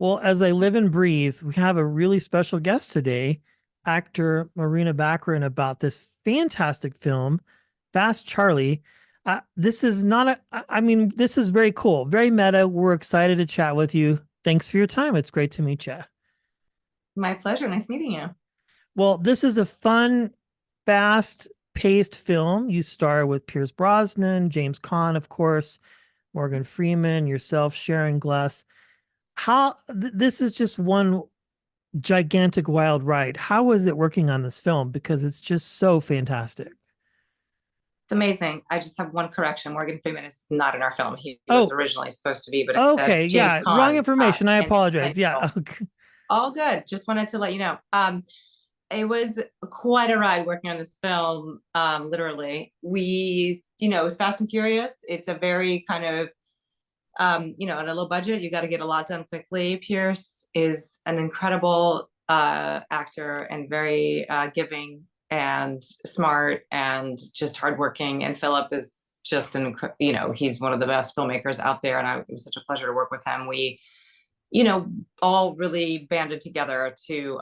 Well, as I live and breathe, we have a really special guest today, actor Morena Baccarin, about this fantastic film, Fast Charlie. This is not I mean, this is very cool, very meta. We're excited to chat with you. Thanks for your time. It's great to meet you. My pleasure. Nice meeting you. Well, this is a fun, fast paced film. You star with Pierce Brosnan, James Caan, of course, Morgan Freeman, yourself, Sharon Gless. This is just one gigantic wild ride. How was it working on this film? Because it's just so fantastic. It's amazing. I just have one correction. Morgan Freeman is not in our film. He was Oh, originally supposed to be, but okay. James Yeah. Wrong Caan information. I changed the apologize. Yeah. title. All good. Just wanted to let you know. It was quite a ride working on this film. Literally, it was Fast and Furious. It's a very kind of, on a low budget, you got to get a lot done quickly. Pierce is an incredible actor and very giving and smart and just hardworking. And Philip is just he's one of the best filmmakers out there. And it was such a pleasure to work with him. We, all really banded together to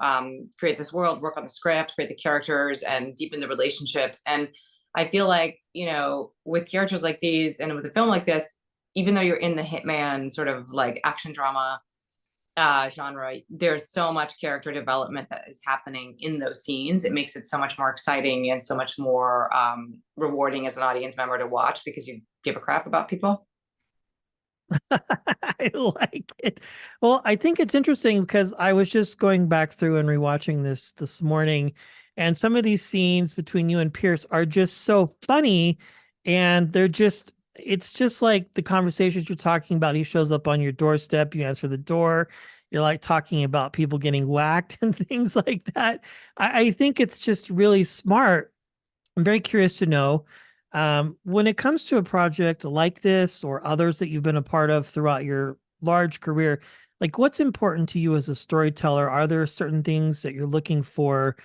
create this world, work on the script, create the characters, and deepen the relationships. And I feel like, with characters like these and with a film like this, even though you're in the hitman sort of like action drama genre, there's so much character development that is happening in those scenes. It makes it so much more exciting and so much more rewarding as an audience member to watch because you give a crap about people. I like it. Well, I think it's interesting because I was just going back through and rewatching this morning, and some of these scenes between you and Pierce are just so funny, and it's just like the conversations you're talking about. He shows up on your doorstep, you answer the door, you're like talking about people getting whacked and things like that. I think it's just really smart. I'm very curious to know, when it comes to a project like this or others that you've been a part of throughout your large career, like what's important to you as a storyteller? Are there certain things that you're looking for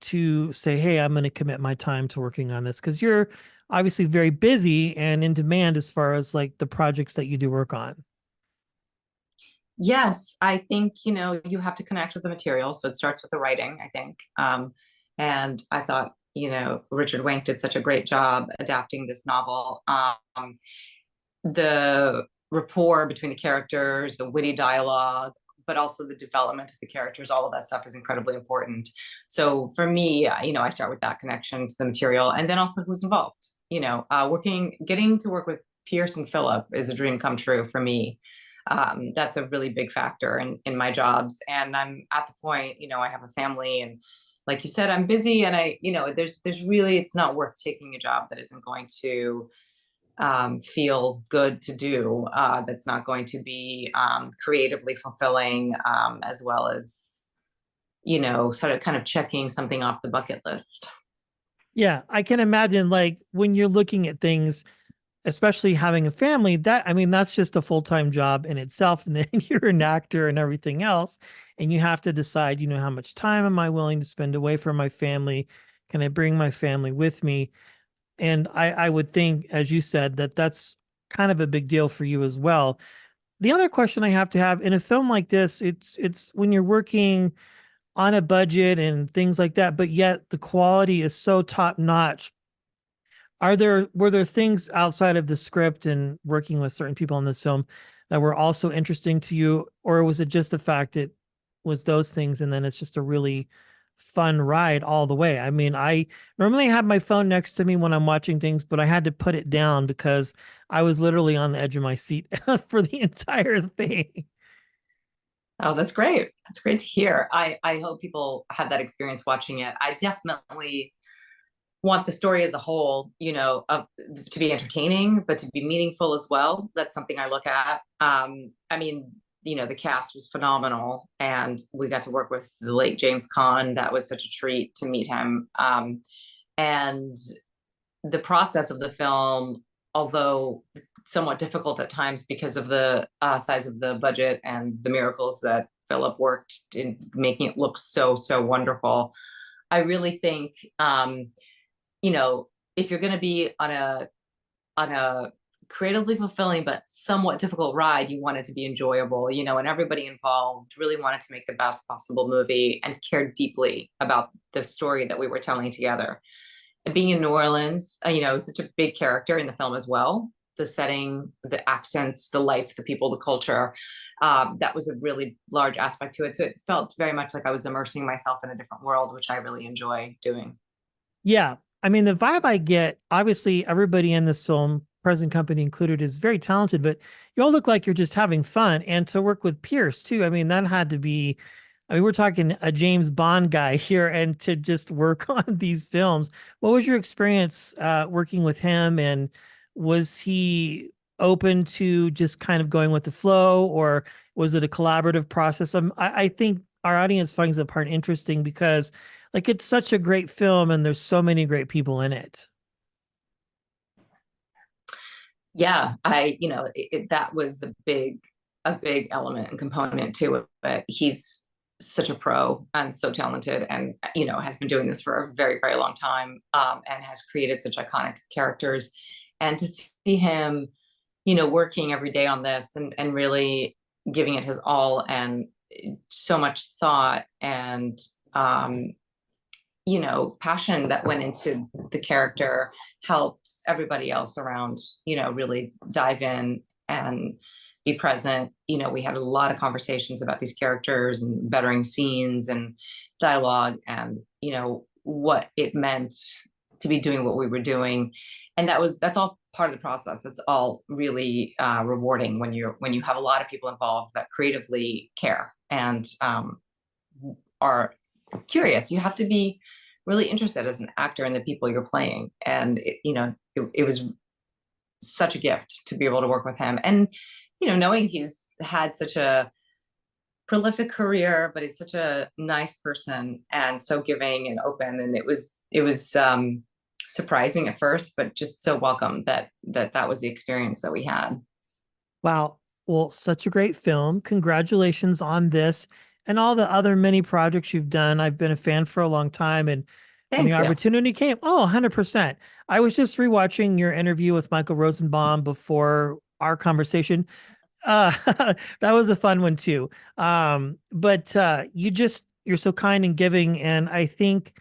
to say, hey, I'm going to commit my time to working on this? Because you're obviously very busy and in demand as far as like the projects that you do work on. Yes, I think, you have to connect with the material. So it starts with the writing, I think. And I thought, Richard Wank did such a great job adapting this novel. The rapport between the characters, the witty dialogue, but also the development of the characters, all of that stuff is incredibly important. So for me, I start with that connection to the material and then also who's involved. Getting to work with Pierce and Philip is a dream come true for me. That's a really big factor in my jobs. And I'm at the point, I have a family and like you said, I'm busy and there's really, it's not worth taking a job that isn't going to feel good to do, that's not going to be creatively fulfilling, as well as, sort of kind of checking something off the bucket list. Yeah, I can imagine like when you're looking at things, especially having a family, that I mean, that's just a full-time job in itself. And then you're an actor and everything else. And you have to decide, how much time am I willing to spend away from my family? Can I bring my family with me? And I would think, as you said, that that's kind of a big deal for you as well. The other question I have to have in a film like this, it's when you're working on a budget and things like that, but yet the quality is so top notch. Were there things outside of the script and working with certain people in this film that were also interesting to you, or was it just the fact it was those things and then it's just a really fun ride all the way? I mean, I normally have my phone next to me when I'm watching things, but I had to put it down because I was literally on the edge of my seat for the entire thing. Oh, that's great. That's great to hear. I hope people have that experience watching it. I definitely want the story as a whole, to be entertaining, but to be meaningful as well. That's something I look at. I mean, the cast was phenomenal, and we got to work with the late James Caan. That was such a treat to meet him. And the process of the film, although somewhat difficult at times because of the size of the budget and the miracles that Philip worked in making it look so, so wonderful. I really think, you know, if you're going to be on a creatively fulfilling but somewhat difficult ride. You want it to be enjoyable, and everybody involved really wanted to make the best possible movie and cared deeply about the story that we were telling together. And being in New Orleans, such a big character in the film as well. The setting, the accents, the life, the people, the culture. That was a really large aspect to it. So it felt very much like I was immersing myself in a different world, which I really enjoy doing. Yeah. I mean, the vibe I get, obviously, everybody in this film, present company included, is very talented, but you all look like you're just having fun. And to work with Pierce, too, I mean, that had to be, I mean, we're talking a James Bond guy here, and to just work on these films. What was your experience working with him? And was he open to just kind of going with the flow, or was it a collaborative process? I think our audience finds that part interesting because like it's such a great film and there's so many great people in it. Yeah, that was a big element and component to it. But he's such a pro and so talented, and has been doing this for a very, very long time, and has created such iconic characters. And to see him, working every day on this and really giving it his all, and so much thought and passion that went into the character, helps everybody else around, really dive in and be present. We had a lot of conversations about these characters and bettering scenes and dialogue, and, what it meant to be doing what we were doing. And that's all part of the process. That's all really rewarding when you have a lot of people involved that creatively care and are curious. You have to be really interested as an actor in the people you're playing. And it was such a gift to be able to work with him. And, knowing he's had such a prolific career, but he's such a nice person and so giving and open. And it was surprising at first, but just so welcome that was the experience that we had. Wow. Well, such a great film. Congratulations on this and all the other many projects you've done. I've been a fan for a long time. And when the Thank you. opportunity came, oh, 100%. I was just rewatching your interview with Michael Rosenbaum before our conversation. Uh, that was a fun one too. But you're so kind and giving. And I think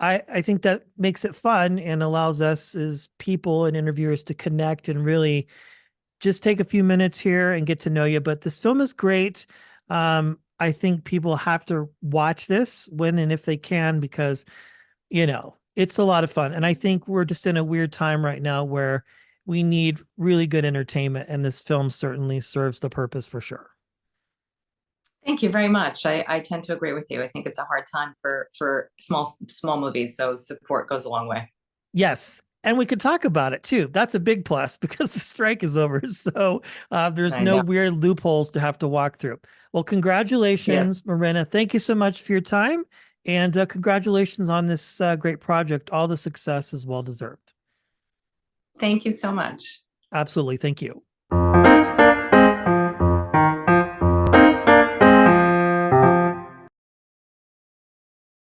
that makes it fun and allows us as people and interviewers to connect and really just take a few minutes here and get to know you. But this film is great. I think people have to watch this when and if they can, because, it's a lot of fun. And I think we're just in a weird time right now where we need really good entertainment. And this film certainly serves the purpose for sure. Thank you very much. I tend to agree with you. I think it's a hard time for small movies, so support goes a long way. Yes. And we could talk about it too. That's a big plus because the strike is over. So there's I no know. weird loopholes to have to walk through. Well, congratulations, Yes. Morena. Thank you so much for your time. And congratulations on this great project. All the success is well deserved. Thank you so much. Absolutely. Thank you.